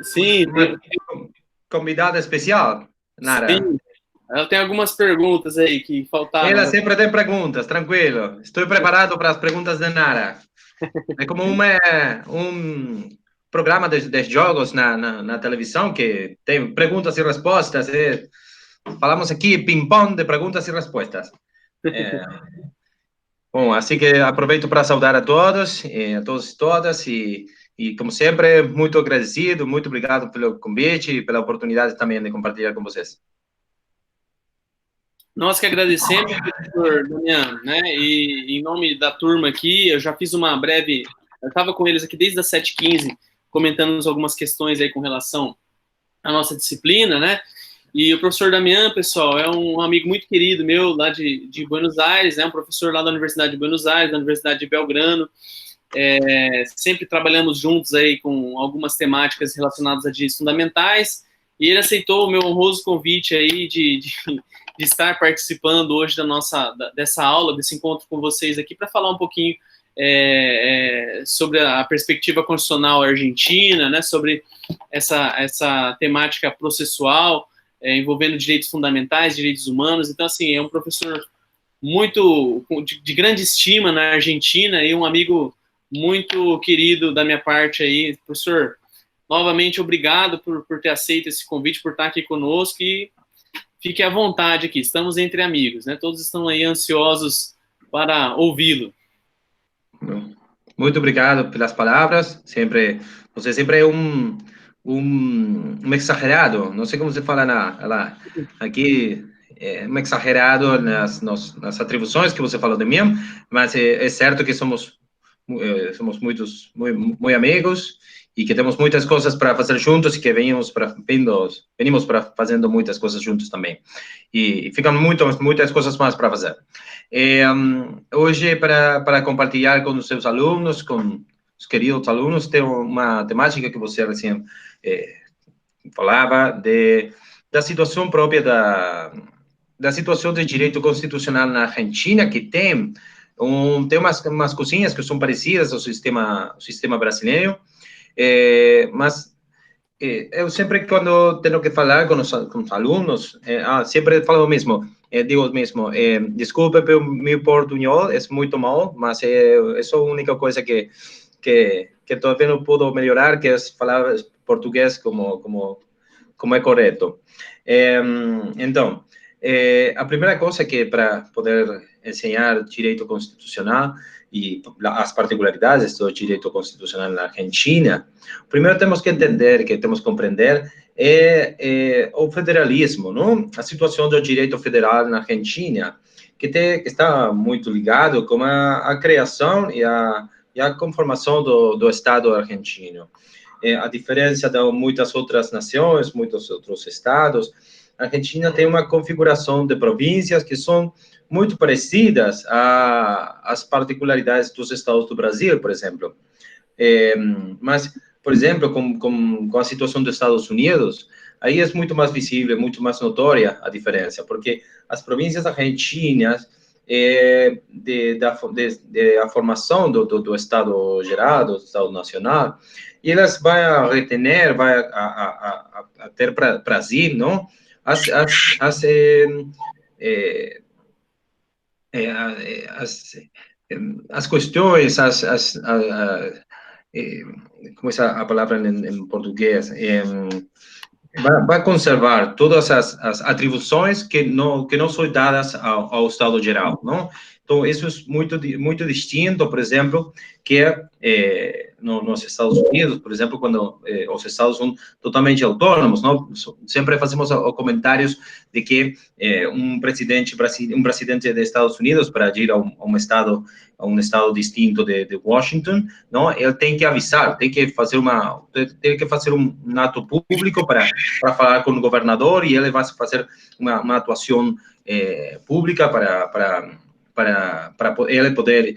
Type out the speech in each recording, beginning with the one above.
Sim, Uma convidada especial, Nara. sim. Ela tem algumas perguntas aí que faltaram. Ela sempre tem perguntas, tranquilo. Estou preparado para as perguntas de Nara. É como um programa de jogos na televisão que tem perguntas e respostas. Falamos aqui ping-pong de perguntas e respostas. É, bom, assim que aproveito para saudar a todos e todas, e como sempre, muito agradecido, muito obrigado pelo convite e pela oportunidade também de compartilhar com vocês. Nós que agradecemos, professor Damiano, né? E em nome da turma aqui, eu já fiz uma breve. Eu estava com eles aqui desde as 7h15, comentando algumas questões aí com relação à nossa disciplina, né? E o professor Damião, pessoal, é um amigo muito querido meu lá de Buenos Aires, né? Um professor lá da Universidade de Buenos Aires, da Universidade de Belgrano. Sempre trabalhamos juntos aí com algumas temáticas relacionadas a direitos fundamentais, e ele aceitou o meu honroso convite aí de estar participando hoje dessa aula, desse encontro com vocês aqui, para falar um pouquinho sobre a perspectiva constitucional argentina, né, sobre essa temática processual envolvendo direitos fundamentais, direitos humanos. Então, assim, é um professor muito de grande estima na Argentina e um amigo muito querido da minha parte aí. Professor, novamente, obrigado por ter aceito esse convite, por estar aqui conosco, e fique à vontade aqui, estamos entre amigos, né? Todos estão aí ansiosos para ouvi-lo. Muito obrigado pelas palavras. Você sempre é um exagerado. Não sei como se fala aqui, um exagerado nas atribuições que você falou de mim, mas é certo que somos muito amigos e que temos muitas coisas para fazer juntos e que venimos para fazendo muitas coisas juntos também. E ficam muitas coisas mais para fazer. Hoje, para compartilhar com os seus alunos, com os queridos alunos, tem uma temática que você recém falava, da situação própria da situação de direito constitucional na Argentina, que tem umas coisinhas que são parecidas ao sistema brasileiro, mas eu sempre, quando tenho que falar com os alunos, sempre falo o mesmo, digo o mesmo, desculpe pelo meu portunhol, é muito mal, mas é só a única coisa que talvez não puedo melhorar, que é falar português como é correto. Então, a primeira coisa que para poder ensinar direito constitucional e as particularidades do direito constitucional na Argentina, primeiro temos que entender, que temos que compreender, o federalismo, não? A situação do direito federal na Argentina, que está muito ligado com a criação e a conformação do Estado argentino. A diferença de muitas outras nações, muitos outros estados, a Argentina tem uma configuração de províncias que são muito parecidas às particularidades dos estados do Brasil, por exemplo. Mas, por exemplo, com a situação dos Estados Unidos, aí é muito mais visível, muito mais notória a diferença, porque as províncias argentinas, a formação do Estado geral, do Estado nacional, e elas vão retener, a ter para si, não? As, as, as, eh, as, as questões, como é a palavra em português? Vai conservar todas as atribuições que não são dadas ao Estado geral, não? Então, isso é muito distinto, por exemplo, que nos Estados Unidos, por exemplo, quando os estados são totalmente autônomos, não? Sempre fazemos comentários de que um presidente dos Estados Unidos, para ir a um estado distinto de Washington, não? Ele tem que avisar, tem que fazer um ato público para falar com o governador, e ele vai fazer uma atuação pública para ele poder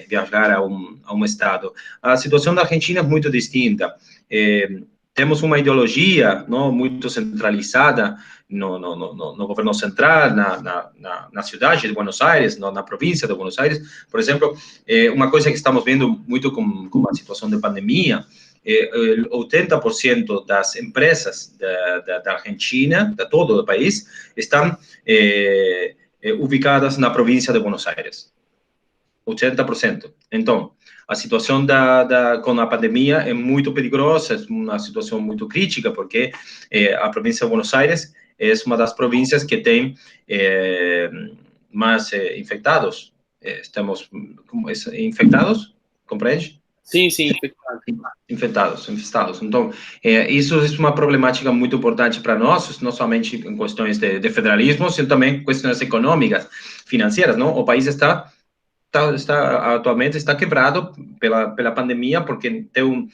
viajar a um estado. A situação da Argentina é muito distinta. Temos uma ideologia não muito centralizada no governo central, na cidade de Buenos Aires, na província de Buenos Aires. Por exemplo, uma coisa que estamos vendo muito com a situação de pandemia el 80% das empresas da Argentina, de todo o país, estão ubicadas na província de Buenos Aires. 80%. Então, a situação com a pandemia é muito perigosa, é uma situação muito crítica, porque a província de Buenos Aires é uma das províncias que tem mais infectados. Estamos infectados, compreende? Sim, Infectados. Então, isso é uma problemática muito importante para nós, não somente em questões de federalismo, mas também questões econômicas, financeiras, não? O país atualmente está quebrado pela pandemia, porque tem um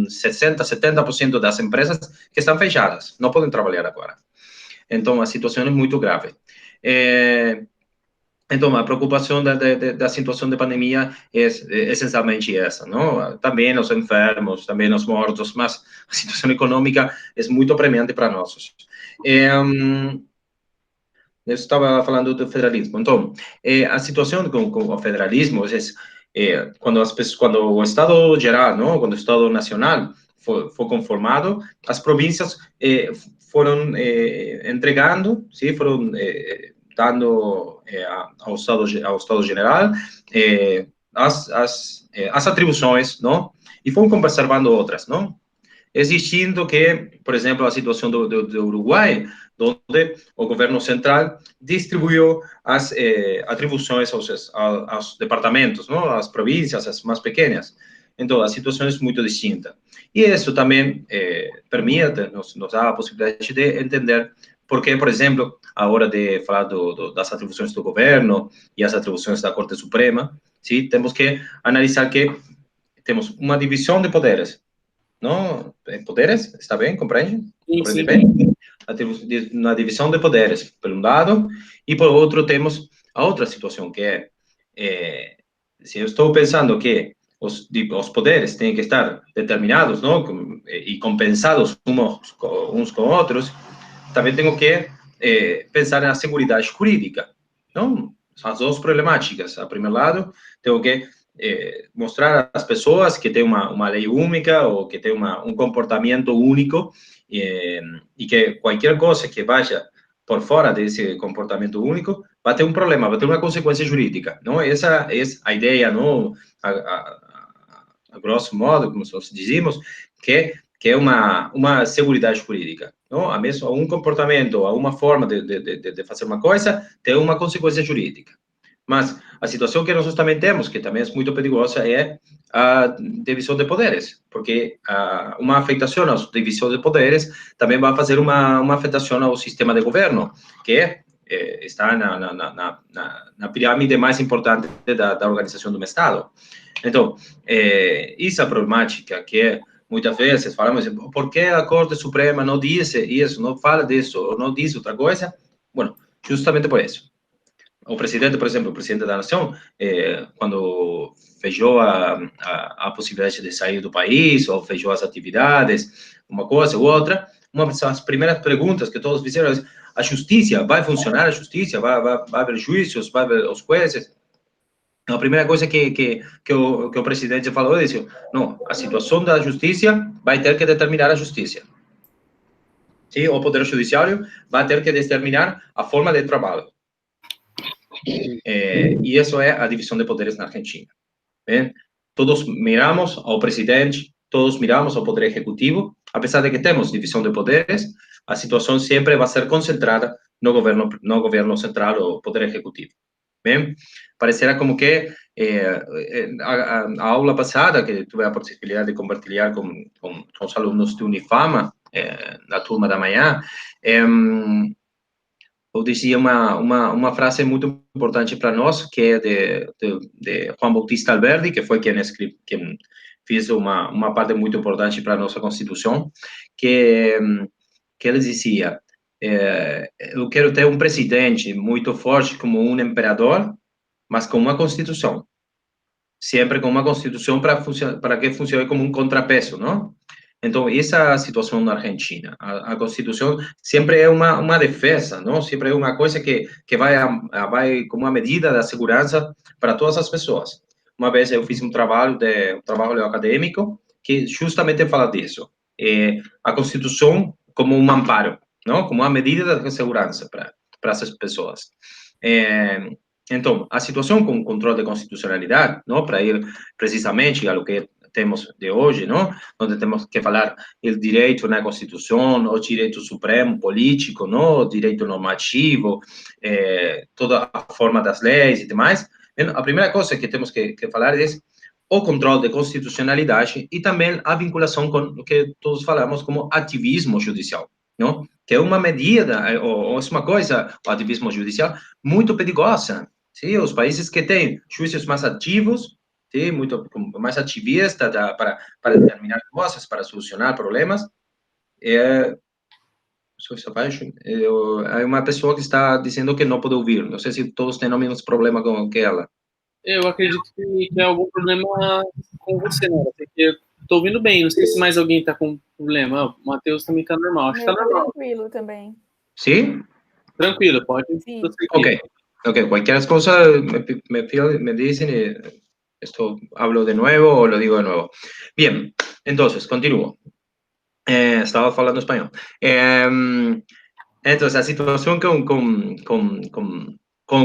60, 70% das empresas que estão fechadas, não podem trabalhar agora. Então, a situação é muito grave. Então, a preocupação da situação de pandemia é essencialmente essa, não? Também os enfermos, também os mortos, mas a situação econômica é muito apremiante para nós. Eu estava falando do federalismo. Então, a situação com o federalismo é quando o Estado geral, não, quando o Estado nacional foi conformado, as províncias foram entregando, sim, foram dando ao Estado General as atribuições, não? E foram conservando outras, não? Existindo que, por exemplo, a situação do Uruguai, onde o governo central distribuiu as atribuições aos departamentos, não? Às províncias, as mais pequenas. Então, a situação é muito distinta. E isso também permite, nos dá a possibilidade de entender por que, por exemplo, a hora de falar das atribuições do governo e as atribuições da Corte Suprema, sim, temos que analisar que temos uma divisão de poderes, não? Poderes, está bem? Compreende? sim. Bem? Uma divisão de poderes, por um lado, e por outro temos a outra situação, que se eu estou pensando que os poderes têm que estar determinados, não? E compensados uns com outros, também tenho que pensar na segurança jurídica, não? São as duas problemáticas. A primeiro lado, tenho que mostrar às pessoas que tem uma lei única ou que tem um comportamento único e que qualquer coisa que vaya por fora desse comportamento único vai ter um problema, vai ter uma consequência jurídica, não? Essa é a ideia, não? A grosso modo, como nós dizemos, que é uma segurança jurídica, não? A mesmo um comportamento, uma forma de fazer uma coisa tem uma consequência jurídica. Mas a situação que nós também temos, que também é muito perigosa, é a divisão de poderes, porque uma afetação à divisão de poderes também vai fazer uma afetação ao sistema de governo, que está na pirâmide mais importante da organização do Estado. Então, essa problemática que muitas vezes falamos, por que a Corte Suprema não diz isso, não fala disso, não diz outra coisa? Bueno, justamente por isso. O presidente, por exemplo, o presidente da nação, quando fechou a possibilidade de sair do país, ou fechou as atividades, uma coisa ou outra, uma das primeiras perguntas que todos fizeram é: a justiça, vai funcionar a justiça? Vai haver juízos? Vai haver os juízes? A primeira coisa que o presidente falou é isso: não, a situação da justiça vai ter que determinar a justiça. Sim, o Poder Judiciário vai ter que determinar a forma de trabalho. E isso é a divisão de poderes na Argentina. Todos miramos ao presidente, todos miramos ao Poder Executivo, apesar de que temos divisão de poderes, a situação sempre vai ser concentrada no governo central, ou Poder Executivo. Bem, parecerá como que a aula passada, que tive a possibilidade de compartilhar com os alunos de Unifama, na turma da manhã, eu dizia uma frase muito importante para nós, que é de Juan Bautista Alberdi, que foi quem fez uma parte muito importante para a nossa Constituição, que ele dizia: eu quero ter um presidente muito forte como um imperador, mas com uma Constituição. Sempre com uma Constituição para que funcione como um contrapeso, não? Então, essa é a situação na Argentina. A Constituição sempre é uma defesa, não? Sempre é uma coisa que vai como uma medida da segurança para todas as pessoas. Uma vez eu fiz um trabalho acadêmico que justamente fala disso. A Constituição como um amparo, não? Como uma medida de segurança para essas pessoas. Então, a situação com controle de constitucionalidade, não? Para ir precisamente a lo que temos de hoje, não? Onde temos que falar o direito na Constituição, o direito supremo político, não? O direito normativo, toda a forma das leis e demais. A primeira coisa que temos que falar é o controle de constitucionalidade e também a vinculação com o que todos falamos como ativismo judicial, não? Que é uma medida, ou é uma coisa, o ativismo judicial, muito perigosa. Sim? Os países que têm juízes mais ativos, sim? Muito mais ativistas para determinar coisas, para solucionar problemas, uma pessoa que está dizendo que não pode ouvir. Não sei se todos têm o mesmo problema com que ela. Eu acredito que é algum problema com você, né? Porque tô ouvindo bem, não sei se mais alguém tá com problema. O Matheus também tá normal, acho que tá normal. Tranquilo também. Sim? Tranquilo, pode prosseguir. Ok, cualquier cosa me dicen y esto hablo de nuevo o lo digo de nuevo. Bien, entonces, continúo. Estaba hablando español. Entonces, la situación com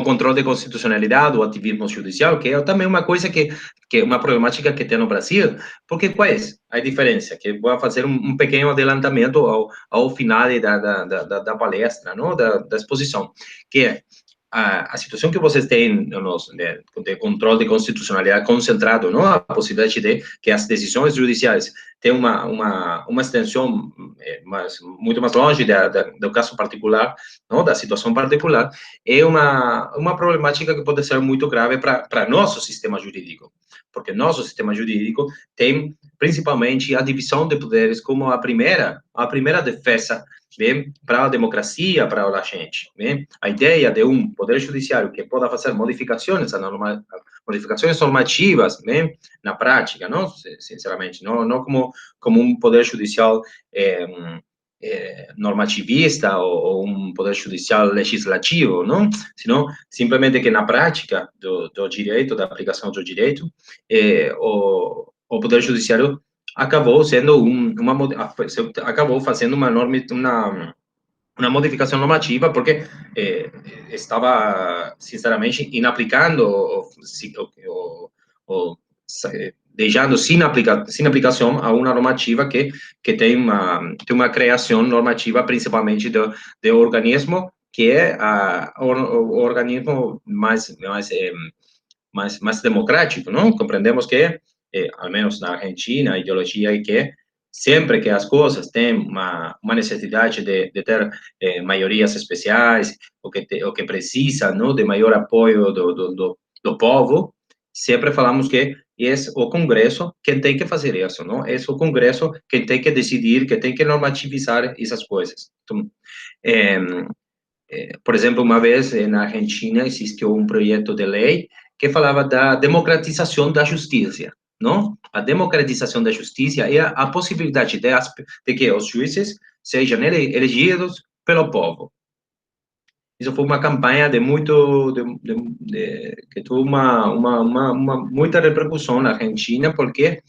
controle de constitucionalidade, o ativismo judicial, que é também uma coisa que é uma problemática que tem no Brasil, porque qual é a diferença? Que vou fazer um pequeno adelantamento ao final da palestra, não? Da exposição, que é a situação que vocês têm de controle de constitucionalidade concentrado, não? A possibilidade de que as decisões judiciais tenham uma extensão muito mais longe do caso particular, não? Da situação particular, é uma problemática que pode ser muito grave para nosso sistema jurídico, porque nosso sistema jurídico tem principalmente a divisão de poderes como a primeira defesa para a democracia, para a gente. Bem? A ideia de um poder judiciário que possa fazer modificações normativas, bem? Na prática, não? Sinceramente, não como um poder judicial normativista ou um poder judicial legislativo, não? Senão simplesmente que na prática do direito, da aplicação do direito, o poder judiciário acabou sendo acabou fazendo uma modificação normativa porque estava sinceramente inaplicando deixando sem aplicação a uma normativa que tem uma criação normativa principalmente do organismo que é o organismo mais democrático, não? Compreendemos que ao menos na Argentina, a ideologia é que sempre que as coisas têm uma necessidade de ter maiorias especiais, ou que precisa, não, de maior apoio do povo, sempre falamos que é o Congresso quem tem que fazer isso, não? É o Congresso quem tem que decidir, que tem que normativizar essas coisas. Então, por exemplo, uma vez na Argentina existiu um projeto de lei que falava da democratização da justiça, não? A democratização da justiça é a possibilidade de que os juízes sejam elegidos pelo povo. Isso foi uma campanha que teve muita repercussão na Argentina, porque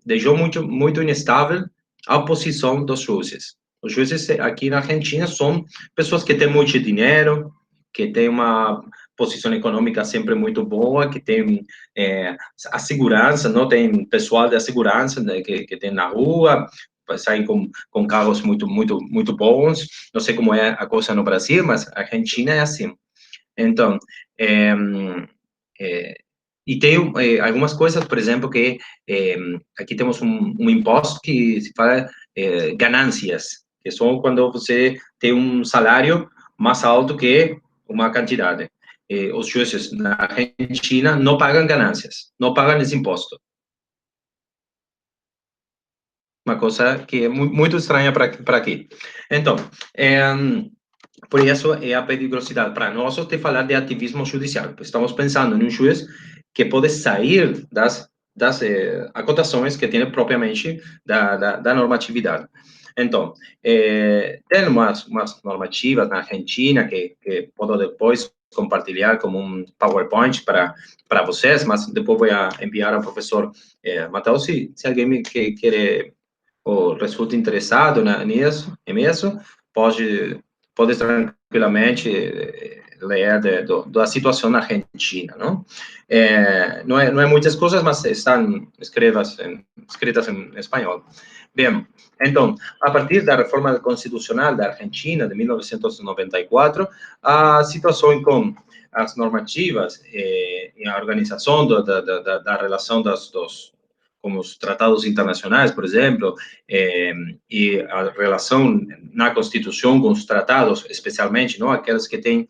deixou muito inestável a posição dos juízes. Os juízes aqui na Argentina são pessoas que têm muito dinheiro, que têm uma posição econômica sempre muito boa, que tem a segurança, não tem pessoal da segurança, né, que tem na rua, saem com carros muito bons. Não sei como é a coisa no Brasil, mas a Argentina é assim. Então, e tem algumas coisas, por exemplo, que aqui temos um imposto que se fala ganâncias, que são quando você tem um salário mais alto que uma quantidade. Os juízes na Argentina não pagam ganâncias, não pagam esse imposto. Uma coisa que é muito estranha para aqui. Então, por isso é a perigosidade para nós de falar de ativismo judicial. Estamos pensando em um juiz que pode sair das acotações que tem propriamente da normatividade. Então, tem umas normativas na Argentina que posso depois compartilhar como um PowerPoint para vocês, mas depois vou enviar ao professor Matheus, se alguém quer ou resulta interessado nisso, pode tranquilamente ler da situação na Argentina, não? Não é muitas coisas, mas estão escritas em espanhol. Bem, então, a partir da reforma constitucional da Argentina, de 1994, a situação com as normativas e a organização da relação como os tratados internacionais, por exemplo, e a relação na Constituição com os tratados, especialmente, não, aqueles que têm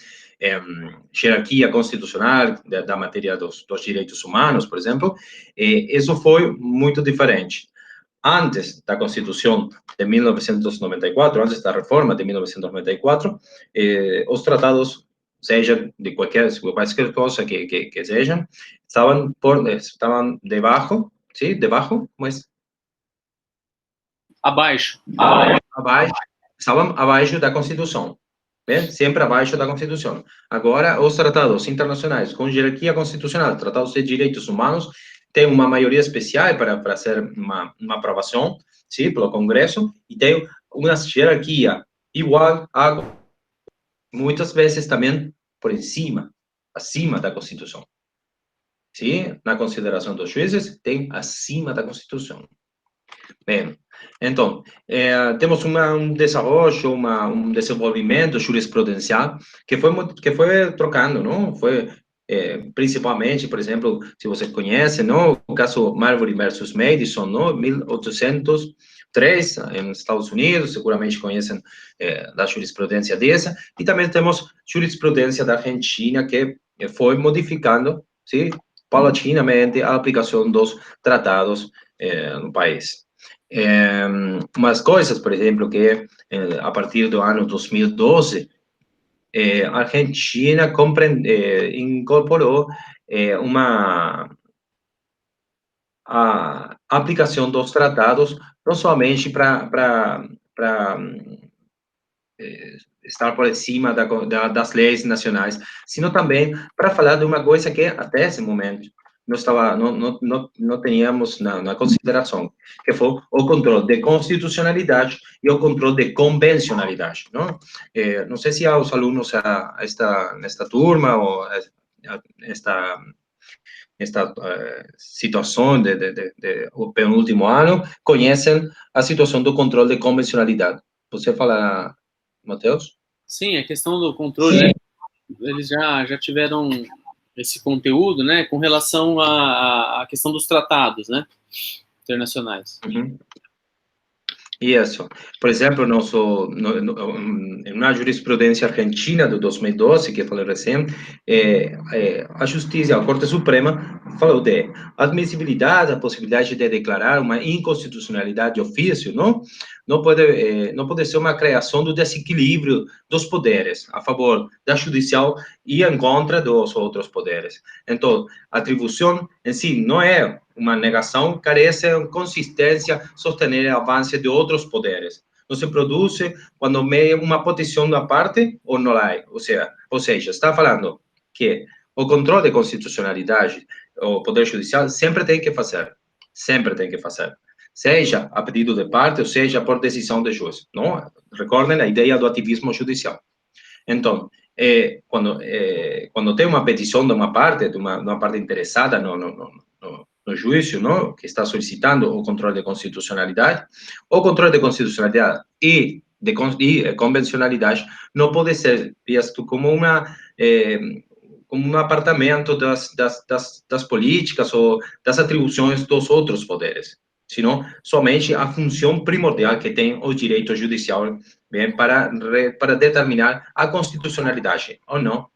hierarquia constitucional da matéria dos direitos humanos, por exemplo, isso foi muito diferente. Antes da Constituição de 1994, antes da reforma de 1994, os tratados, seja de qualquer coisa que sejam, estavam debaixo, sim, debaixo, mas Abaixo. Estavam abaixo da Constituição, bem? Sempre abaixo da Constituição. Agora, os tratados internacionais com hierarquia constitucional, tratados de direitos humanos, tem uma maioria especial para ser uma aprovação, sim, pelo Congresso, e tem uma hierarquia igual a, muitas vezes também por acima da Constituição. Sim, na consideração dos juízes, tem acima da Constituição. Bem, então, temos um desenvolvimento jurisprudencial que foi trocando, não? Foi, principalmente, por exemplo, se vocês conhecem, não? O caso Marbury versus Madison, não? 1803, nos Estados Unidos, seguramente conhecem da jurisprudência dessa, e também temos jurisprudência da Argentina que foi modificando, sim, paulatinamente a aplicação dos tratados no país. Umas coisas, por exemplo, que a partir do ano 2012, a Argentina incorporou a aplicação dos tratados, não somente para estar por cima das leis nacionais, sino também para falar de uma coisa que até esse momento não tínhamos na consideração, que foi o controle de constitucionalidade e o controle de convencionalidade, não? Não sei se os alunos nesta turma ou esta situação o penúltimo ano conhecem a situação do controle de convencionalidade. Você fala, Matheus? Sim, a questão do controle, né? Eles já tiveram esse conteúdo, né, com relação à questão dos tratados, né, internacionais. Uhum. Isso. Por exemplo, na jurisprudência argentina de 2012, que eu falei recém, a Justiça, a Corte Suprema, falou de admissibilidade, a possibilidade de declarar uma inconstitucionalidade de ofício, não pode ser uma criação do desequilíbrio dos poderes a favor da judicial e em contra dos outros poderes. Então, a atribuição em si não é uma negação, carece de consistência sostener o avanço de outros poderes. Não se produz quando uma posição da parte ou não há. Ou seja, está falando que o controle de constitucionalidade, o Poder Judicial, sempre tem que fazer. Seja a pedido de parte, ou seja por decisão de juiz. Não? Recordem a ideia do ativismo judicial. Então, quando tem uma petição de uma parte interessada no juízo, não, que está solicitando o controle de constitucionalidade, o controle de constitucionalidade e convencionalidade não pode ser visto como um apartamento das políticas ou das atribuições dos outros poderes, senão somente a função primordial que tem o direito judicial, bem, para determinar a constitucionalidade ou não,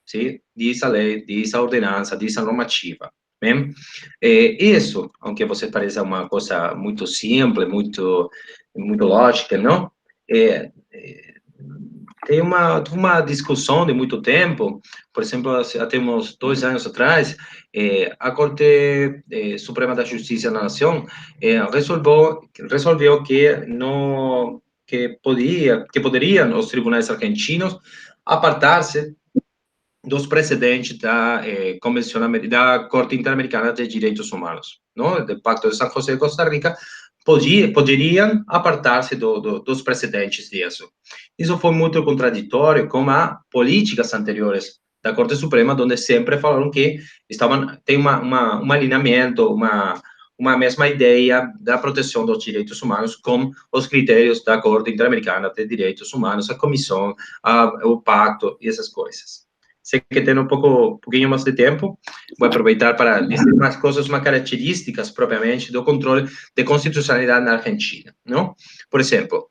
sim, diz a lei, diz a ordenança, diz a normativa. Bem, isso, aunque você pareça uma coisa muito simples, muito lógica, não? Tem uma discussão de muito tempo, por exemplo, até uns 2 anos atrás, a Corte Suprema da Justiça da Nação resolveu que poderiam os tribunais argentinos apartar-se dos precedentes da Convenção da Corte Interamericana de Direitos Humanos, não? Do Pacto de San José de Costa Rica, poderiam apartar-se dos precedentes disso. Isso foi muito contraditório com as políticas anteriores da Corte Suprema, onde sempre falaram que tem um alinhamento, uma mesma ideia da proteção dos direitos humanos com os critérios da Corte Interamericana de Direitos Humanos, a Comissão, o Pacto e essas coisas. Sei que tem um pouquinho mais de tempo, vou aproveitar para dizer umas coisas, umas características propriamente do controle de constitucionalidade na Argentina, não? Por exemplo,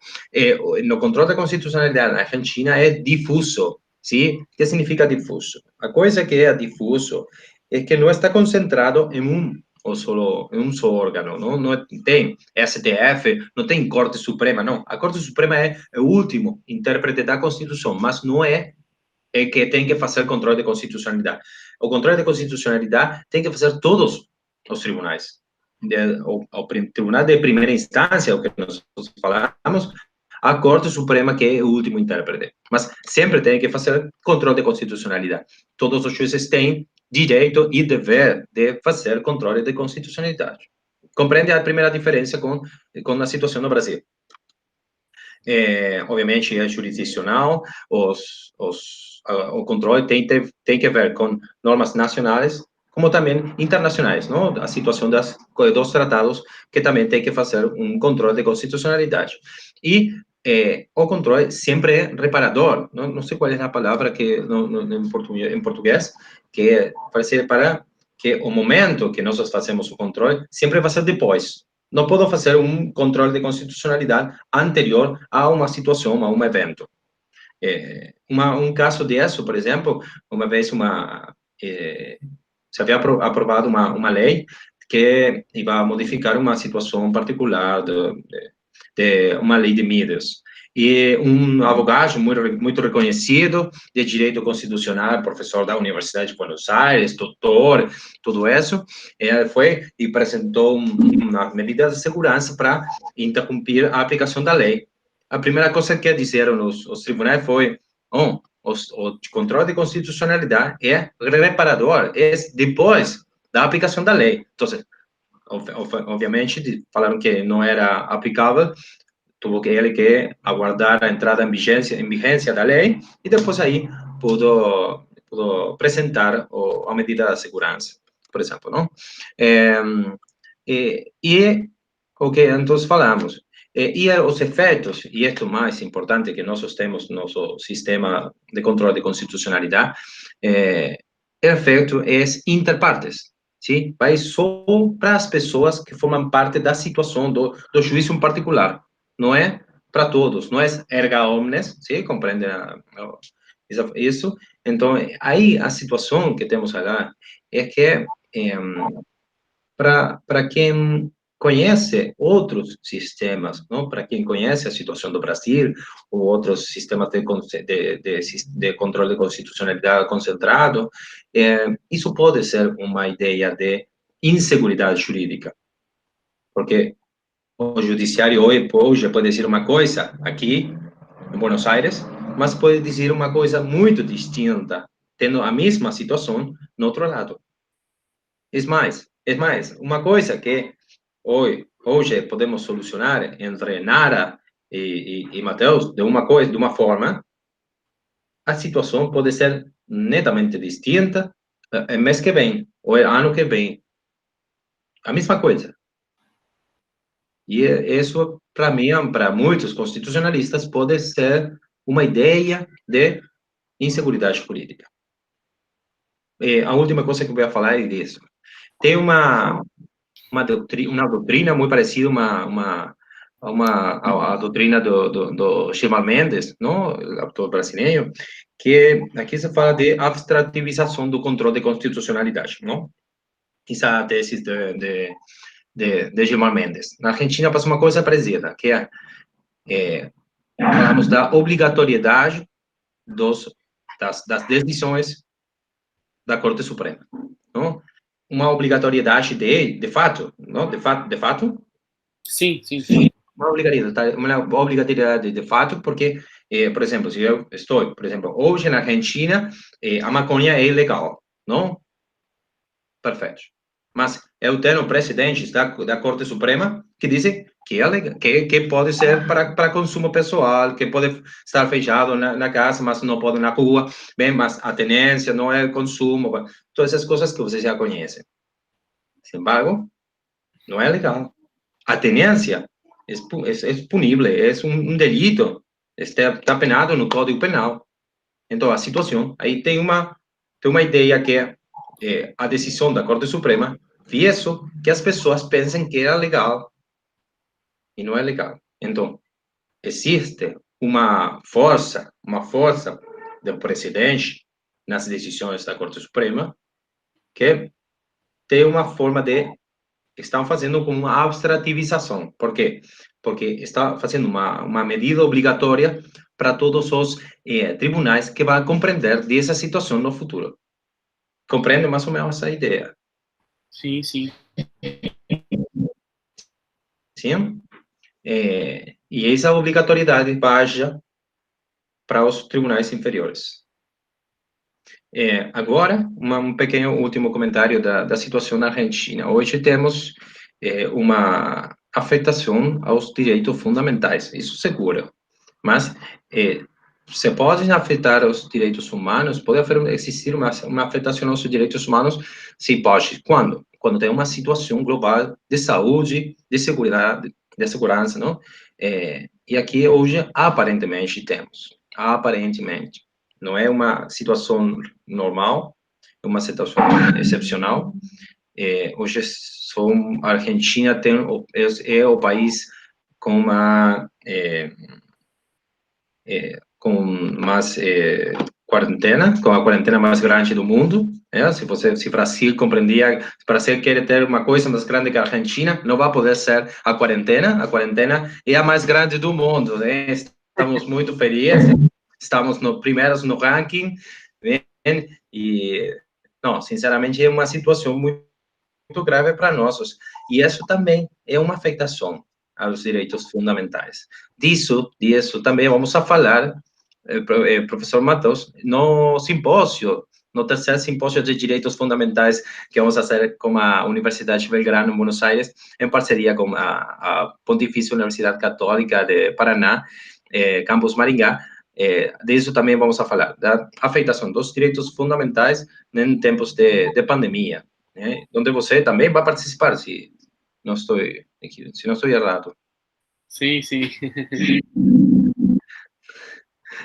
no controle de constitucionalidade na Argentina é difuso, sim? O que significa difuso? A coisa que é difuso é que não está concentrado em um só órgão, não tem STF, não tem Corte Suprema, não. A Corte Suprema é o último intérprete da Constituição, mas não é que tem que fazer controle de constitucionalidade. O controle de constitucionalidade tem que fazer todos os tribunais. O tribunal de primeira instância, o que nós falamos, a Corte Suprema, que é o último intérprete. Mas sempre tem que fazer controle de constitucionalidade. Todos os juízes têm direito e dever de fazer controle de constitucionalidade. Compreende a primeira diferença com a situação no Brasil? Obviamente, é jurisdicional, o controle tem que ver com normas nacionais, como também internacionais, não? A situação dos tratados, que também tem que fazer um controle de constitucionalidade. E o controle sempre é reparador, não sei qual é a palavra que em português, que parece para que o momento que nós fazemos o controle sempre vai ser depois. Não posso fazer um controle de constitucionalidade anterior a uma situação, a um evento. Um caso disso, por exemplo, uma vez se havia aprovado uma lei que ia modificar uma situação particular de uma lei de mídias. E um advogado muito reconhecido de direito constitucional, professor da Universidade de Buenos Aires, doutor, tudo isso, foi e apresentou uma medida de segurança para interromper a aplicação da lei. A primeira coisa que disseram os tribunais foi: o controle de constitucionalidade é reparador, é depois da aplicação da lei. Então, obviamente, falaram que não era aplicável, tuvo que ele que aguardar a entrada em vigência da lei e depois aí pudo apresentar a medida de segurança, por exemplo, não? E o que então falamos, e os efeitos, e isto mais importante que nós temos no nosso sistema de controle de constitucionalidade, o efeito é interpartes, sim? Vai só para as pessoas que formam parte da situação do juízo em particular, não é para todos, não é erga omnes, sim? Compreende isso? Então, aí a situação que temos agora é que para quem conhece outros sistemas, não? Para quem conhece a situação do Brasil ou outros sistemas de controle de constitucionalidade concentrado, isso pode ser uma ideia de inseguridade jurídica, porque o judiciário hoje pode dizer uma coisa aqui em Buenos Aires, mas pode dizer uma coisa muito distinta, tendo a mesma situação no outro lado. É mais, uma coisa que hoje podemos solucionar entre Nara e Mateus de uma forma, a situação pode ser netamente distinta mês que vem ou ano que vem. A mesma coisa. E isso, para mim, para muitos constitucionalistas, pode ser uma ideia de inseguridade jurídica. A última coisa que eu vou falar é disso. Tem uma doutrina muito parecida a doutrina do Gilmar Mendes, não, autor brasileiro, que aqui se fala de abstrativização do controle de constitucionalidade, não? Essa a tese de Gilmar Mendes. Na Argentina passa uma coisa parecida, que falamos da obrigatoriedade das decisões da Corte Suprema, não? Uma obrigatoriedade de fato, não? De fato? Sim. Uma obrigatoriedade de fato, porque por exemplo, se eu estou, por exemplo, hoje na Argentina, a maconha é ilegal, não? Perfeito. Mas eu tenho presidentes da Corte Suprema que dizem que, que pode ser para consumo pessoal, que pode estar fechado na casa, mas não pode na rua. Bem, mas a tenência não é consumo. Todas essas coisas que vocês já conhecem. Sin embargo, não é legal. A tenência é punível, é um delito. Está penado no Código Penal. Então, a situação, aí tem uma ideia que a decisão da Corte Suprema fez que as pessoas pensem que era legal e não é legal. Então, existe uma força do presidente nas decisões da Corte Suprema que tem uma forma de estão fazendo com uma abstrativização. Por quê? Porque está fazendo uma medida obrigatória para todos os tribunais que vão compreender dessa situação no futuro. Compreende mais ou menos essa ideia? Sim, sim. Sim? E essa obrigatoriedade baixa para os tribunais inferiores. Agora, um pequeno último comentário da situação na Argentina. Hoje temos uma afetação aos direitos fundamentais, isso seguro. Mas se pode afetar os direitos humanos, pode existir uma afetação aos direitos humanos, sim, pode. Quando? Quando tem uma situação global de saúde, de segurança, não? E aqui hoje, aparentemente, temos. Aparentemente. Não é uma situação normal, é uma situação excepcional. Hoje, a Argentina é o país com uma com mais quarentena, com a quarentena mais grande do mundo. Se Brasil compreendia, se Brasil quer ter uma coisa mais grande que a Argentina, não vai poder ser a quarentena. A quarentena é a mais grande do mundo. Estamos muito felizes, estamos primeiros no ranking, e, não, sinceramente, é uma situação muito grave para nós. E isso também é uma afetação aos direitos fundamentais. Disso também vamos a falar, professor Matos, no simpósio, no terceiro simpósio de direitos fundamentais que vamos fazer com a Universidade de Belgrano, em Buenos Aires, em parceria com a Pontifícia Universidade Católica de Paraná, Campus Maringá. Disso também vamos a falar, da afetação dos direitos fundamentais em tempos de pandemia, onde você também vai participar, se não estou errado. Sim, sim.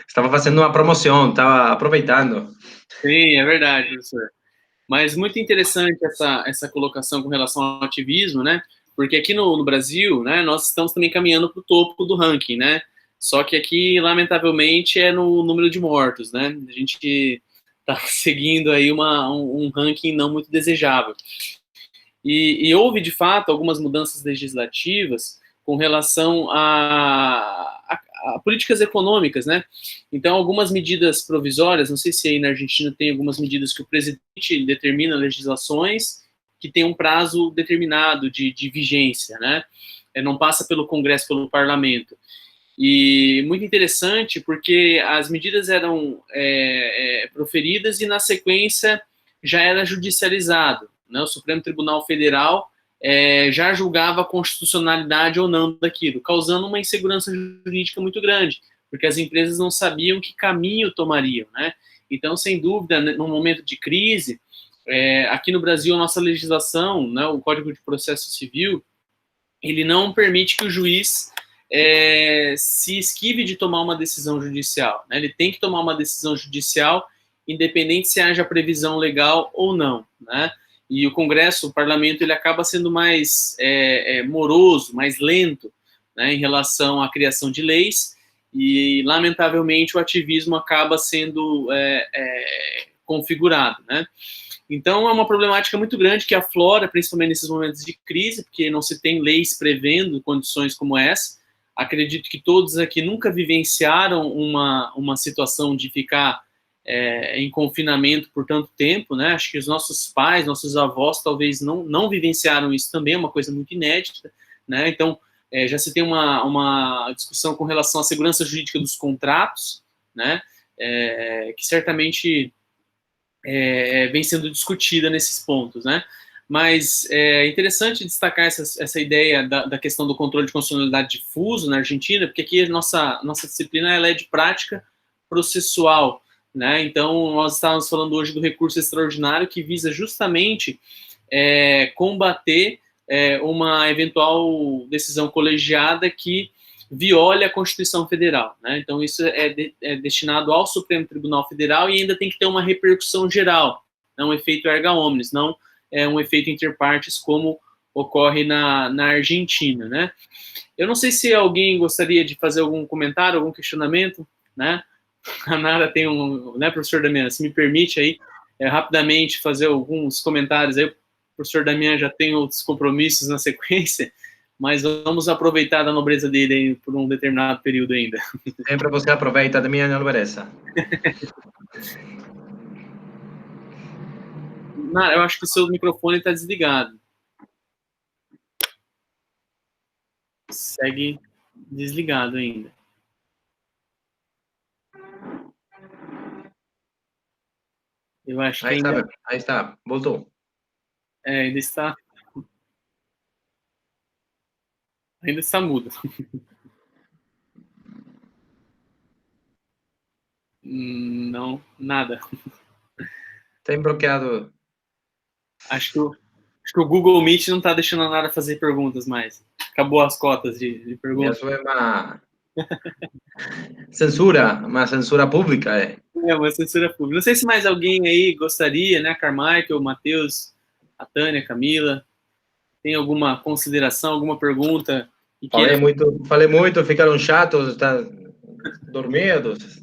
Estava fazendo uma promoção, estava aproveitando. Sim, é verdade, professor. Mas muito interessante essa colocação com relação ao ativismo, né? Porque aqui no Brasil, né, nós estamos também caminhando para o topo do ranking, né? Só que aqui, lamentavelmente, é no número de mortos, né? A gente está seguindo aí um ranking não muito desejável. E houve, de fato, algumas mudanças legislativas com relação a políticas econômicas, né? Então, algumas medidas provisórias, não sei se aí na Argentina tem algumas medidas que o presidente determina legislações que tem um prazo determinado de vigência, né? Não passa pelo Congresso, pelo Parlamento. E muito interessante porque as medidas eram proferidas e, na sequência, já era judicializado, né? O Supremo Tribunal Federal já julgava a constitucionalidade ou não daquilo, causando uma insegurança jurídica muito grande, porque as empresas não sabiam que caminho tomariam, né? Então, sem dúvida, num momento de crise, aqui no Brasil, a nossa legislação, né, o Código de Processo Civil, ele não permite que o juiz se esquive de tomar uma decisão judicial, né? Ele tem que tomar uma decisão judicial, independente se haja previsão legal ou não, né? E o Congresso, o Parlamento, ele acaba sendo mais moroso, mais lento, né, em relação à criação de leis, e, lamentavelmente, o ativismo acaba sendo configurado, né? Então, é uma problemática muito grande que aflora, principalmente nesses momentos de crise, porque não se tem leis prevendo condições como essa. Acredito que todos aqui nunca vivenciaram uma situação de ficar em confinamento por tanto tempo, né? Acho que os nossos pais, nossos avós, talvez não vivenciaram isso também, é uma coisa muito inédita, né? Então, já se tem uma discussão com relação à segurança jurídica dos contratos, né, que certamente vem sendo discutida nesses pontos, né? Mas é interessante destacar essa ideia da questão do controle de constitucionalidade difuso na Argentina, porque aqui a nossa disciplina ela é de prática processual, né? Então, nós estávamos falando hoje do recurso extraordinário que visa justamente combater uma eventual decisão colegiada que viole a Constituição Federal, né? Então, isso é destinado ao Supremo Tribunal Federal e ainda tem que ter uma repercussão geral, não um efeito erga omnes, não um efeito inter partes, como ocorre na Argentina, né? Eu não sei se alguém gostaria de fazer algum comentário, algum questionamento, né? A Nara tem né, professor Damião, se me permite aí, rapidamente fazer alguns comentários aí. O professor Damião já tem outros compromissos na sequência, mas vamos aproveitar da nobreza dele aí por um determinado período ainda. Sempre você aproveita da minha nobreza. Nara, eu acho que o seu microfone está desligado. Segue desligado ainda. Eu acho que ainda... Aí está, voltou. Ainda está... Ainda está mudo. Não, nada. Tem bloqueado. Acho que o Google Meet não está deixando a Nara fazer perguntas mais. Acabou as cotas de perguntas. Isso é uma censura pública, uma censura pública. Não sei se mais alguém aí gostaria, né? Carmichael, Matheus, a Tânia, Camila, tem alguma consideração, alguma pergunta? Falei muito, ficaram chatos, dormidos.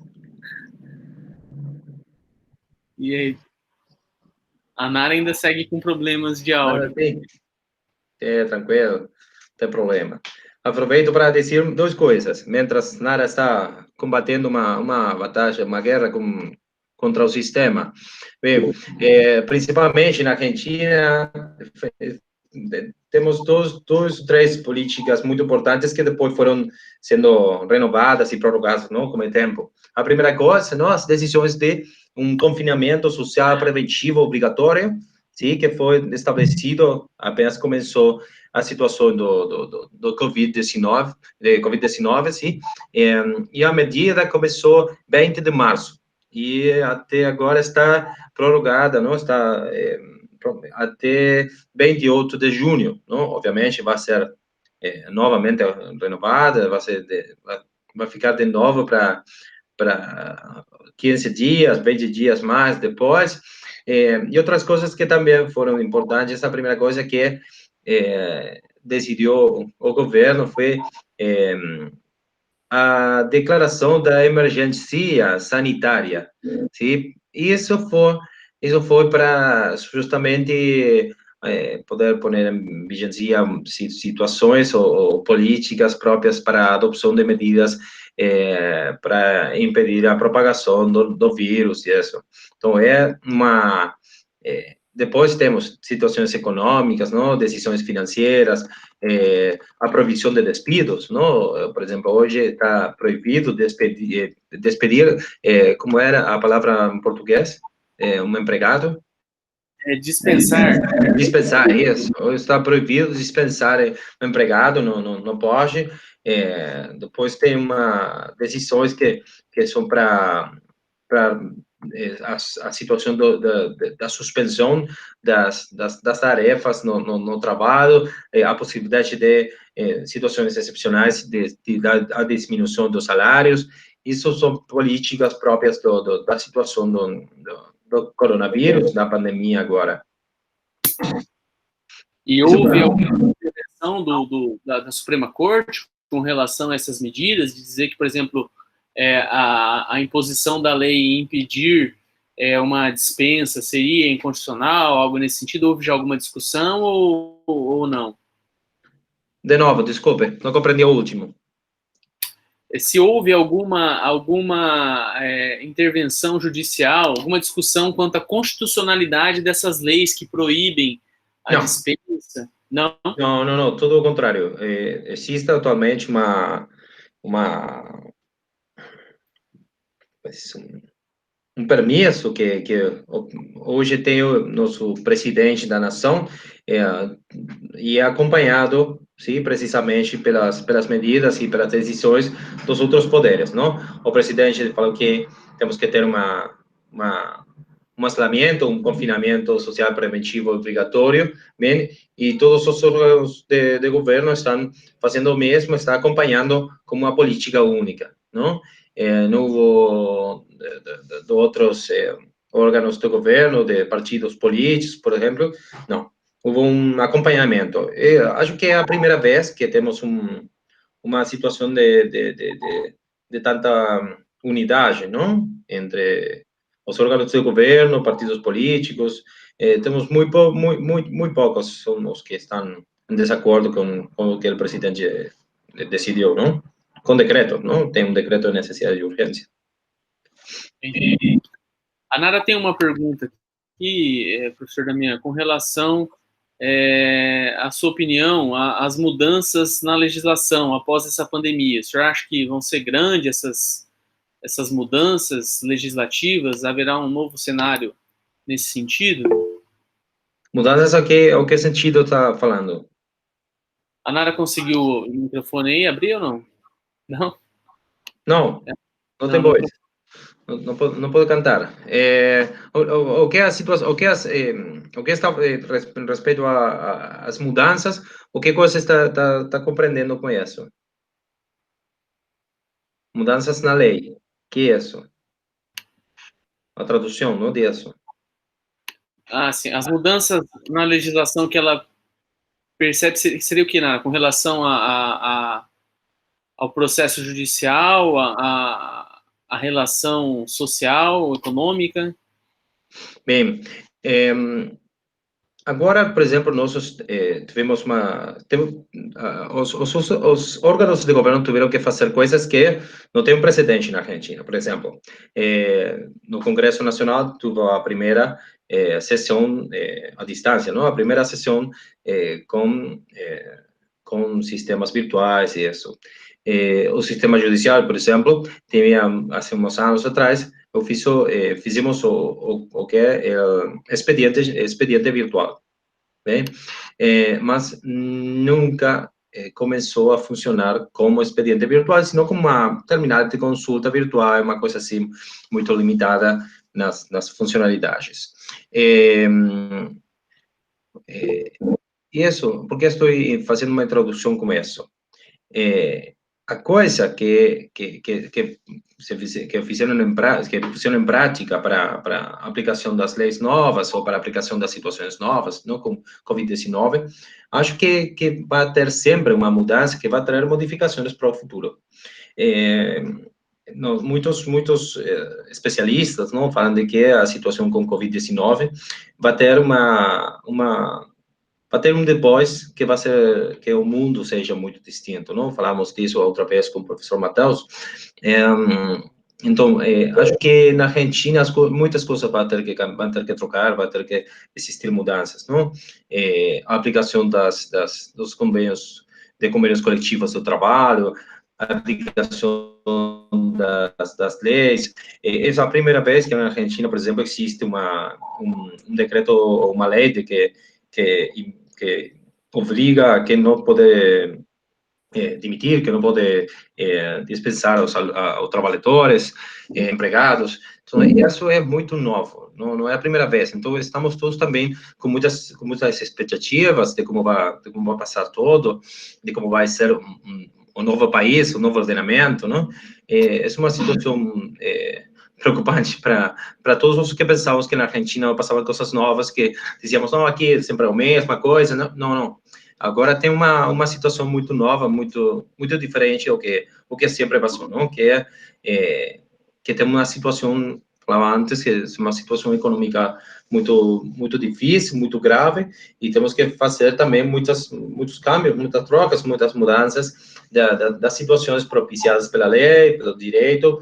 E aí? A Nara ainda segue com problemas de áudio. Tranquilo, não tem problema. Aproveito para dizer duas coisas. Mientras Nara está combatendo uma batalha, uma guerra contra o sistema, bem, principalmente na Argentina, temos três políticas muito importantes que depois foram sendo renovadas e prorrogadas, não, com o tempo. A primeira coisa, não, as decisões de um confinamento social preventivo obrigatório, sim, que foi estabelecido apenas começou a situação do Covid-19, sim, e a medida começou 20 de março, e até agora está prorrogada, não, está até 28 de junho, não? Obviamente vai ser novamente renovada, vai ficar de novo para 15 dias, 20 dias mais depois, e outras coisas que também foram importantes. A primeira coisa que decidiu o governo foi a declaração da emergência sanitária, sim? Isso foi para justamente poder pôr em vigência situações ou políticas próprias para a adoção de medidas para impedir a propagação do vírus e isso. Então, depois temos situações econômicas, não? Decisões financeiras, a proibição de despidos, não? Por exemplo, hoje está proibido despedir, como era a palavra em português? Um empregado? Dispensar. Dispensar, isso. Hoje está proibido dispensar um empregado, não pode. Depois tem decisões que são para a situação da suspensão das tarefas no trabalho, a possibilidade de situações excepcionais da diminuição dos salários. Isso são políticas próprias da situação do coronavírus, da pandemia agora. E houve alguma intervenção da Suprema Corte com relação a essas medidas, de dizer que, por exemplo, a imposição da lei impedir uma dispensa seria inconstitucional, algo nesse sentido? Houve já alguma discussão ou não? De novo, desculpe, não compreendi o último. Se houve alguma intervenção judicial, alguma discussão quanto à constitucionalidade dessas leis que proíbem a dispensa? Não? Não, todo o contrário. Existe atualmente um permisso que hoje tem o nosso presidente da nação, é, e é acompanhado, sim, precisamente pelas medidas e pelas decisões dos outros poderes, não? O presidente falou que temos que ter um isolamento, um confinamento social preventivo obrigatório, bem, e todos os órgãos de governo estão fazendo o mesmo, estão acompanhando como uma política única, não? Não houve de outros órgãos de governo, de partidos políticos, por exemplo, não. Houve um acompanhamento. Acho que é a primeira vez que temos uma situação de tanta unidade, não? Entre os órgãos de governo, partidos políticos. Temos muito poucos são os que estão em desacordo com o que o presidente decidiu, não? Com decreto, não? Tem um decreto de necessidade de urgência. A Nara tem uma pergunta aqui, professor Damião, com relação à sua opinião, às mudanças na legislação após essa pandemia. O senhor acha que vão ser grandes essas mudanças legislativas? Haverá um novo cenário nesse sentido? Mudanças ao que sentido está falando? A Nara conseguiu o microfone aí, abrir ou não? Não? Não tem voz. Não pode cantar. O que é a situação, o que está em respeito às mudanças, o que você está compreendendo com isso? Mudanças na lei, que é isso? A tradução, não disso. Ah, sim. As mudanças na legislação que ela percebe seria o que, Nara? Com relação ao processo judicial, a relação social, econômica? Bem, agora, por exemplo, nós tivemos os órgãos de governo tiveram que fazer coisas que não tem um precedente na Argentina. Por exemplo, no Congresso Nacional teve a primeira sessão à distância, não? A primeira sessão com sistemas virtuais e isso. O sistema judicial, por exemplo, tinha há uns anos atrás fizemos o que é expediente virtual, né? Mas nunca começou a funcionar como expediente virtual, senão como uma terminal de consulta virtual, uma coisa assim muito limitada nas funcionalidades. Isso, porque estou fazendo uma introdução com isso? A coisa que fizeram em prática para a aplicação das leis novas ou para a aplicação das situações novas, não, com Covid-19, acho que vai ter sempre uma mudança que vai trazer modificações para o futuro. Muitos especialistas não falam de que a situação com Covid-19 vai ter vai ter depois que vai ser que o mundo seja muito distinto, não? Falamos disso outra vez com o professor Matheus. Então, acho que na Argentina muitas coisas vão ter que trocar, vai ter que existir mudanças, não? A aplicação dos convênios coletivos do trabalho, a aplicação das leis. Essa é a primeira vez que na Argentina, por exemplo, existe um decreto, uma lei de que obriga a quem não pode demitir, que não pode dispensar os trabalhadores, empregados. Então, isso é muito novo, não é a primeira vez. Então, estamos todos também com muitas expectativas de como vai passar tudo, de como vai ser um novo país, um novo ordenamento, não? É uma situação preocupante para todos os que pensávamos que na Argentina passavam coisas novas, que dizíamos, não, aqui sempre é a mesma coisa. Não. Agora tem uma situação muito nova, muito diferente do que sempre passou, não? Que tem uma situação, falava antes, que é uma situação econômica muito difícil, muito grave, e temos que fazer também muitos cambios, muitas trocas, muitas mudanças das situações propiciadas pela lei, pelo direito.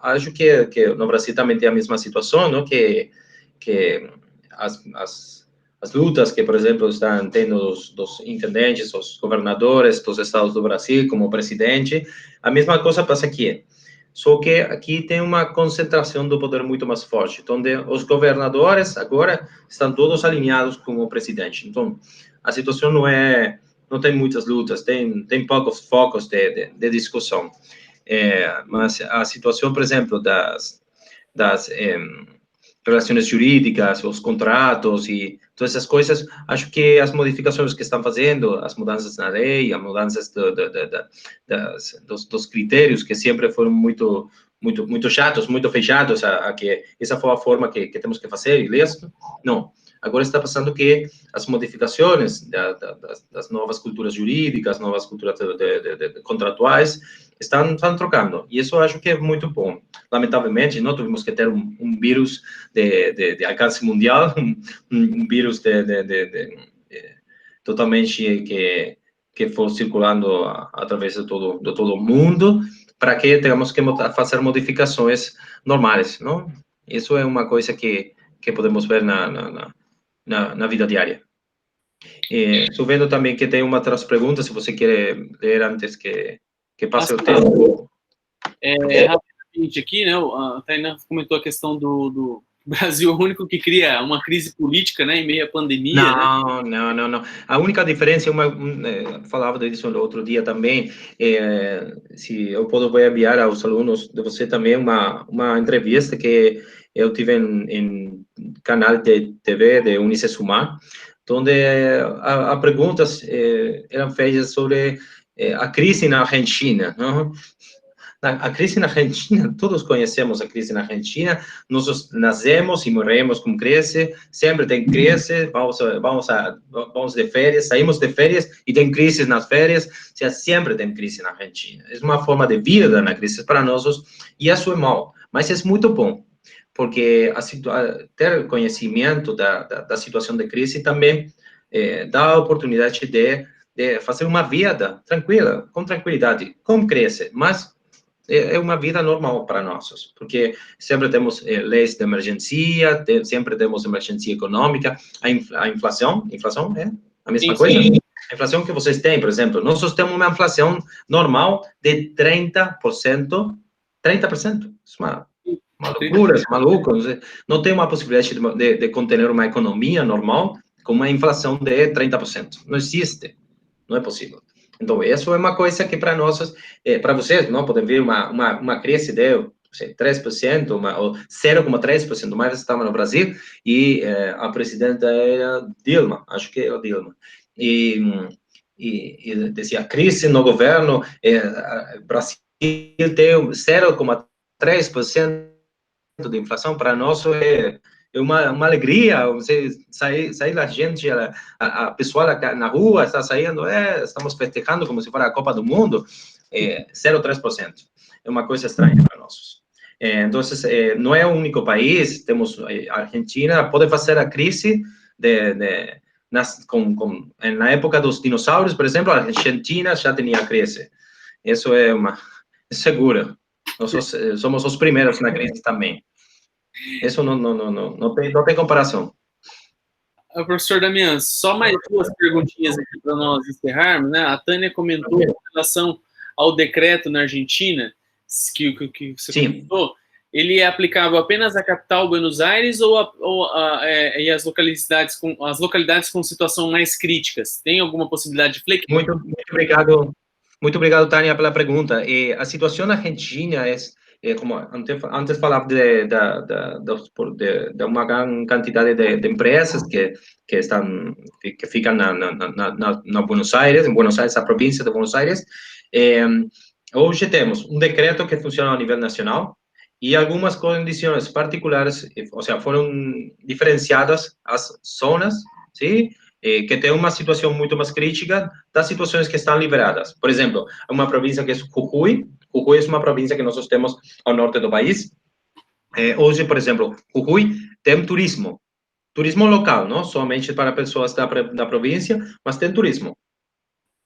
Acho que no Brasil também tem a mesma situação, não? Que as lutas que, por exemplo, estão tendo dos intendentes, os governadores dos estados do Brasil, como o presidente, a mesma coisa passa aqui. Só que aqui tem uma concentração do poder muito mais forte, onde os governadores agora estão todos alinhados com o presidente. Então, a situação não tem muitas lutas, tem poucos focos de discussão. Mas a situação, por exemplo, das relações jurídicas, os contratos e todas essas coisas, acho que as modificações que estão fazendo, as mudanças na lei, as mudanças dos critérios que sempre foram muito chatos, muito fechados, a que essa foi a forma que temos que fazer, e não. Agora está passando que as modificações das novas culturas jurídicas, novas culturas contratuais, estão trocando. E isso eu acho que é muito bom. Lamentavelmente, não tivemos que ter um vírus de alcance mundial, um vírus totalmente que for circulando através de todo o mundo, para que tenhamos que fazer modificações normais, não? Isso é uma coisa que podemos ver na vida diária. Estou vendo também que tem uma outras perguntas, se você quer ler antes que passe o tempo. Rapidamente aqui, né, a Tainá comentou a questão do Brasil, o único que cria uma crise política, né, em meio à pandemia. Não. A única diferença, falava disso no outro dia também, se eu vou enviar aos alunos de você também uma entrevista que eu tive em canal de TV de Unicesumar, onde as perguntas eram feitas sobre a crise na Argentina, não? A crise na Argentina, todos conhecemos a crise na Argentina, nós nascemos e morremos com crise, sempre tem crise, vamos de férias, saímos de férias e tem crise nas férias, sempre tem crise na Argentina. É uma forma de vida na crise para nós, e isso é mal, mas é muito bom, porque ter conhecimento da situação de crise também dá a oportunidade de fazer uma vida tranquila, com tranquilidade, com crise, mas é uma vida normal para nós, porque sempre temos leis de emergência, sempre temos emergência econômica, a inflação é a mesma coisa. A inflação que vocês têm, por exemplo, nós temos uma inflação normal de 30%, isso é uma loucura, é maluco, não tem uma possibilidade de conter uma economia normal com uma inflação de 30%, não existe, não é possível. Então, isso é uma coisa que para nós, para vocês, não podem ver uma crise de 3%, ou 0,3%, mais estava no Brasil, e a presidenta era Dilma, acho que era Dilma. E dizia, crise no governo, Brasil tem 0,3% de inflação, para nós é uma alegria, você sair da gente, a pessoal na rua está saindo, estamos festejando como se fosse a Copa do Mundo, 0,3%. É uma coisa estranha para nós. Então, não é o único país, temos a Argentina, pode fazer a crise na época dos dinossauros, por exemplo, a Argentina já tinha crise. Isso é seguro. Nós somos os primeiros na crise também. Isso não tem comparação. Professor Damian, só mais duas perguntinhas aqui para nós encerrarmos, né? A Tânia comentou em relação ao decreto na Argentina, que você comentou, ele é aplicável apenas à capital, Buenos Aires, e às localidades com situação mais críticas? Tem alguma possibilidade de flexibilidade? Muito obrigado, Tânia, pela pergunta. A situação na Argentina como antes falava de uma grande quantidade de empresas que ficam na Buenos Aires, a província de Buenos Aires. Hoje temos um decreto que funciona a nível nacional e algumas condições particulares, ou seja, foram diferenciadas as zonas, sim, que tem uma situação muito mais crítica das situações que estão liberadas. Por exemplo, uma província que é Jujuy. Jujuy é uma província que nós temos ao norte do país. Hoje, por exemplo, Jujuy tem turismo local, não somente para pessoas da província, mas tem turismo.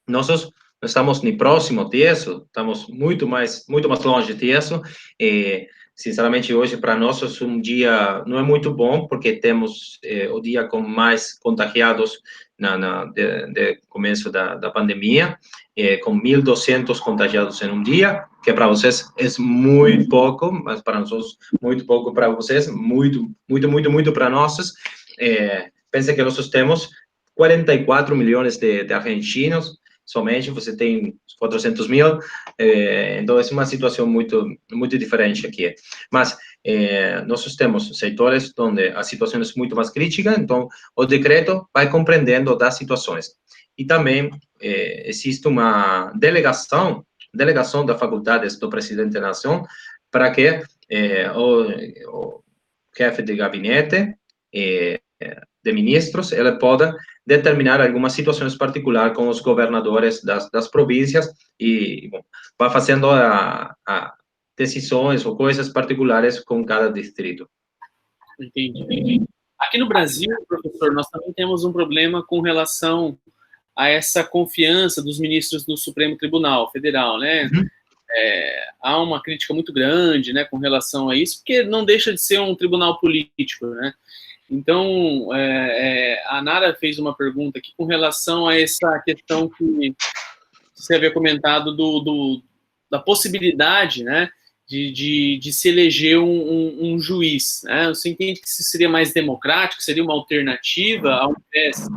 Nós não estamos nem próximo disso, estamos muito mais longe disso. sinceramente, hoje para nós é um dia não é muito bom, porque temos o dia com mais contagiados de começo da pandemia, com 1.200 contagiados em um dia, que para vocês é muito pouco, mas para nós muito pouco, para vocês muito, muito, muito, muito para nós. Pense que nós temos 44 milhões de argentinos, somente você tem 400 mil, então é uma situação muito, muito diferente aqui. Mas nós temos setores onde a situação é muito mais crítica, então o decreto vai compreendendo das situações. E também existe uma delegação das faculdades do presidente da nação para que o chefe de gabinete de ministros, ele pode determinar algumas situações particulares com os governadores das províncias e bom, vai fazendo a decisões ou coisas particulares com cada distrito. Entendi. Aqui no Brasil, professor, nós também temos um problema com relação a essa confiança dos ministros do Supremo Tribunal Federal, né? Uhum. Há uma crítica muito grande, né, com relação a isso, porque não deixa de ser um tribunal político, né? Então, a Nara fez uma pergunta aqui com relação a essa questão que você havia comentado da possibilidade, né, de se eleger um juiz, né? Você entende que isso seria mais democrático, seria uma alternativa ao invés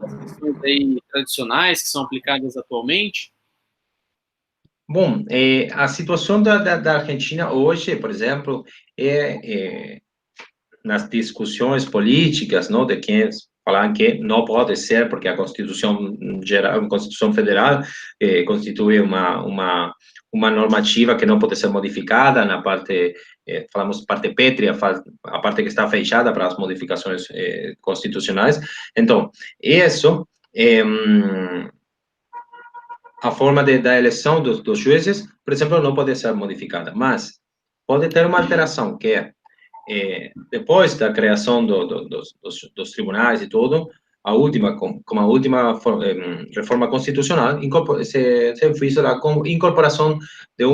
das questões aí tradicionais que são aplicadas atualmente? Bom, a situação da Argentina hoje, por exemplo, nas discussões políticas, não, de quem falam que não pode ser, porque a Constituição geral, a Constituição Federal constitui uma normativa que não pode ser modificada na parte, falamos parte pétrea, a parte que está fechada para as modificações constitucionais. Então, isso a forma da eleição dos juízes, por exemplo, não pode ser modificada, mas pode ter uma alteração, que é depois da criação dos tribunais e tudo, a última, como a última reforma constitucional, se fez a incorporação de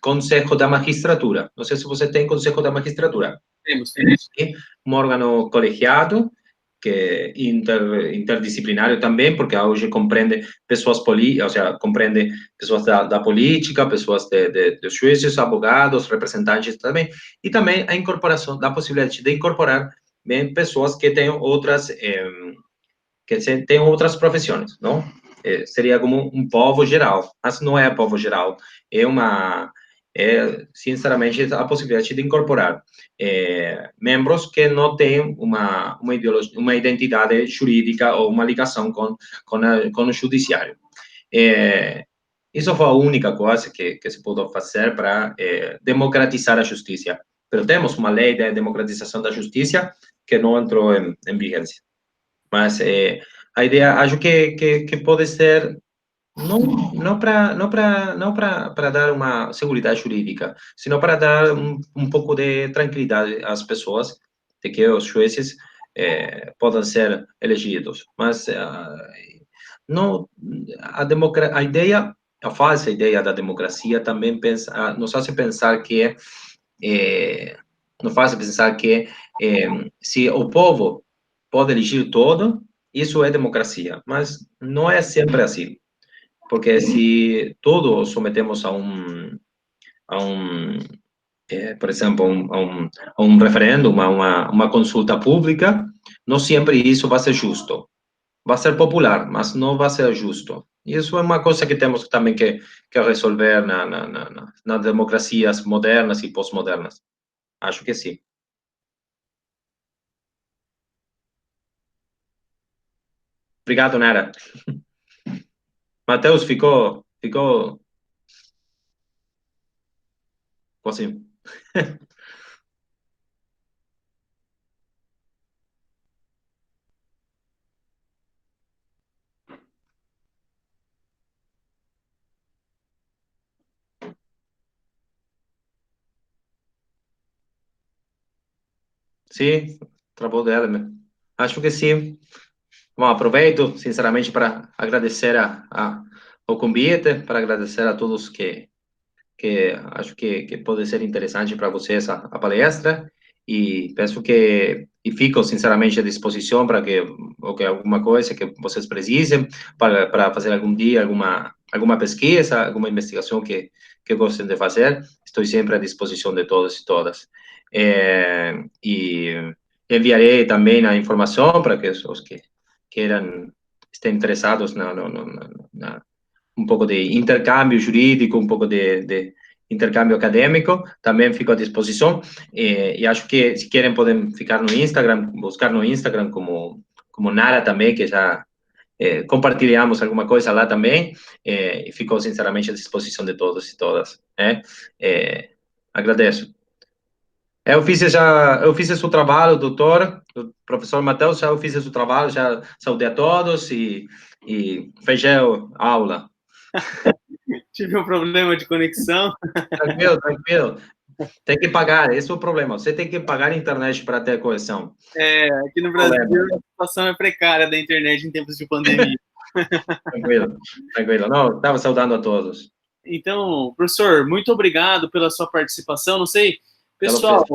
Conselho da Magistratura. Não sei se você tem Conselho da Magistratura. Temos. Um órgão colegiado, que é interdisciplinário também, porque hoje compreende pessoas ou seja, compreende pessoas da política, pessoas de juízes, advogados, representantes também, e também a incorporação, da possibilidade de incorporar bem pessoas que tenham outras profissões, não? Seria como um povo geral, mas não é povo geral, sinceramente, a possibilidade de incorporar membros que não têm uma ideologia, uma identidade jurídica ou uma ligação com o judiciário. Isso foi a única coisa que se pôde fazer para democratizar a justiça. Mas temos uma lei de democratização da justiça que não entrou em vigência. Mas a ideia, acho que pode ser não para dar uma segurança jurídica, sino para dar um pouco de tranquilidade às pessoas de que os juízes podem ser elegidos. Mas não a ideia, a falsa ideia da democracia também nos faz pensar que se o povo pode elegir todo, isso é democracia, mas não é sempre assim. Porque se todos sometemos por exemplo, a um referendo, a uma consulta pública, não sempre isso vai ser justo. Vai ser popular, mas não vai ser justo. Isso é uma coisa que temos também que resolver nas democracias modernas e pós-modernas. Acho que sim. Obrigado, Nara. Matheus, ficou assim. Sim, travou dela, né? Acho que sim. Bom, aproveito, sinceramente, para agradecer o convite, para agradecer a todos que acho que pode ser interessante para vocês a palestra, e penso que e fico sinceramente à disposição para que ou que alguma coisa que vocês precisem para fazer algum dia alguma pesquisa, alguma investigação que gostem de fazer, estou sempre à disposição de todos e todas. E enviarei também a informação para que os que queiram estén interessados na um pouco de intercâmbio jurídico, um pouco de intercâmbio acadêmico, também fico à disposição. E acho que, se querem, podem ficar no Instagram, buscar no Instagram como Nara também, que já compartilhamos alguma coisa lá também, e fico, sinceramente, à disposição de todos e todas. Agradeço. Eu fiz esse trabalho, doutor, o professor Matheus, já eu fiz esse trabalho, já saudei a todos e fechei a aula. Tive um problema de conexão. Tranquilo, tranquilo. Tem que pagar, esse é o problema. Você tem que pagar a internet para ter conexão. Aqui no Brasil a situação é precária da internet em tempos de pandemia. Tranquilo, tranquilo. Não, estava saudando a todos. Então, professor, muito obrigado pela sua participação. Não sei, pessoal,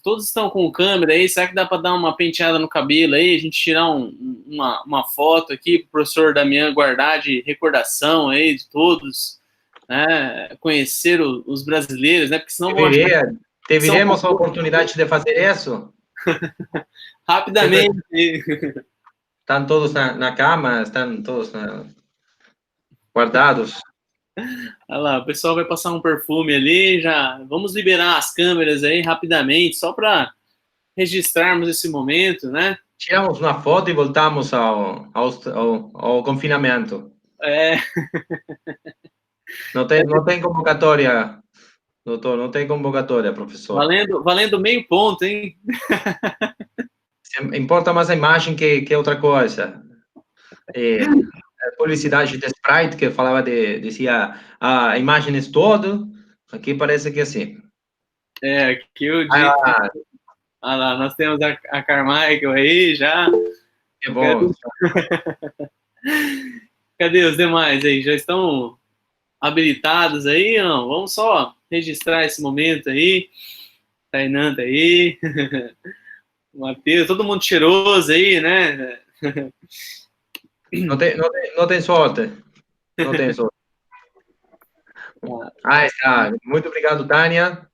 todos estão com câmera aí, será que dá para dar uma penteada no cabelo aí, a gente tirar uma foto aqui para o professor Damian guardar de recordação aí de todos, né? Conhecer os brasileiros, né? Porque senão Deveríamos a oportunidade de fazer isso. Rapidamente. Estão todos na cama, estão todos guardados. Olha lá, o pessoal vai passar um perfume ali, já vamos liberar as câmeras aí rapidamente, só para registrarmos esse momento, né? Tiramos uma foto e voltamos ao confinamento. Não tem convocatória, doutor, não tem convocatória, professor. Valendo meio ponto, hein? Importa mais a imagem que outra coisa. A publicidade de Sprite, que falava dizia, a imagem é todo, aqui parece que é assim. Aqui eu digo... Olha lá, nós temos a Carmichael aí, já. Que bom. Cadê os demais aí? Já estão habilitados aí? Não? Vamos só registrar esse momento aí. Tainan tá aí. Matheus, todo mundo cheiroso aí, né? Não tem sorte. Não tem sorte. Está. Muito obrigado, Tânia.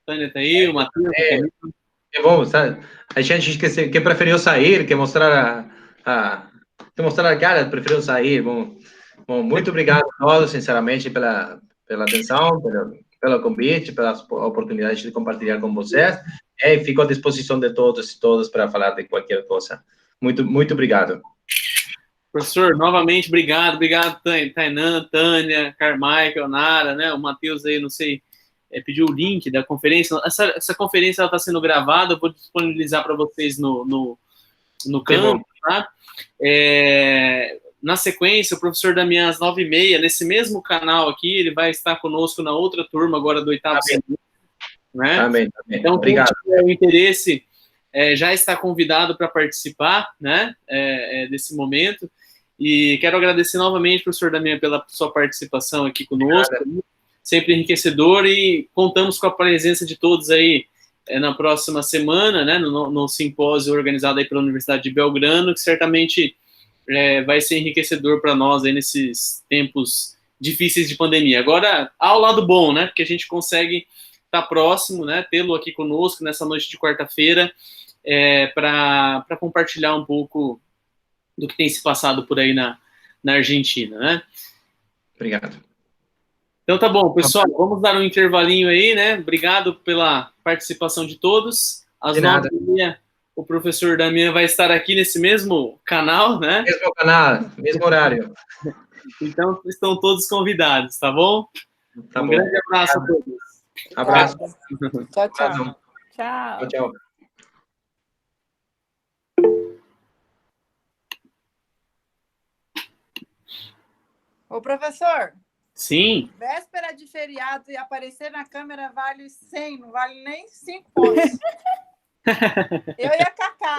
Tânia tá aí, o Matheus tá. É bom, sabe? A gente que preferiu sair, que mostrar a cara, preferiu sair. Bom, muito obrigado a todos, sinceramente, pela atenção, pelo convite, pela oportunidade de compartilhar com vocês. E fico à disposição de todos e todas para falar de qualquer coisa. Muito, muito obrigado. Professor, novamente, obrigado, Tainan, Tânia, Carmichael, Nara, né? O Matheus aí, não sei, pediu o link da conferência. Essa conferência está sendo gravada, eu vou disponibilizar para vocês no campo, tá? Na sequência, o professor Damian, às 9h30, nesse mesmo canal aqui, ele vai estar conosco na outra turma, agora do 8º semestre, né? Amém. Então, obrigado. quem tiver o interesse, já está convidado para participar, né, desse momento. E quero agradecer novamente, professor Damian, pela sua participação aqui conosco. Obrigado. Sempre enriquecedor, e contamos com a presença de todos aí na próxima semana, né, no simpósio organizado aí pela Universidade de Belgrano, que certamente vai ser enriquecedor para nós aí nesses tempos difíceis de pandemia. Agora, há o lado bom, né, porque a gente consegue estar próximo, né, tê-lo aqui conosco nessa noite de quarta-feira, para compartilhar um pouco do que tem se passado por aí na Argentina, né? Obrigado. Então tá bom, pessoal, vamos dar um intervalinho aí, né? Obrigado pela participação de todos. Às 9h30, o professor Damian vai estar aqui nesse mesmo canal, né? Mesmo canal, mesmo horário. Então, estão todos convidados, tá bom? Tá bom. Grande abraço a todos. Abraço. Tchau. Tchau. Ô, professor. Sim. Véspera de feriado e aparecer na câmera vale 100, não vale nem 5 pontos. Eu e a Cacá.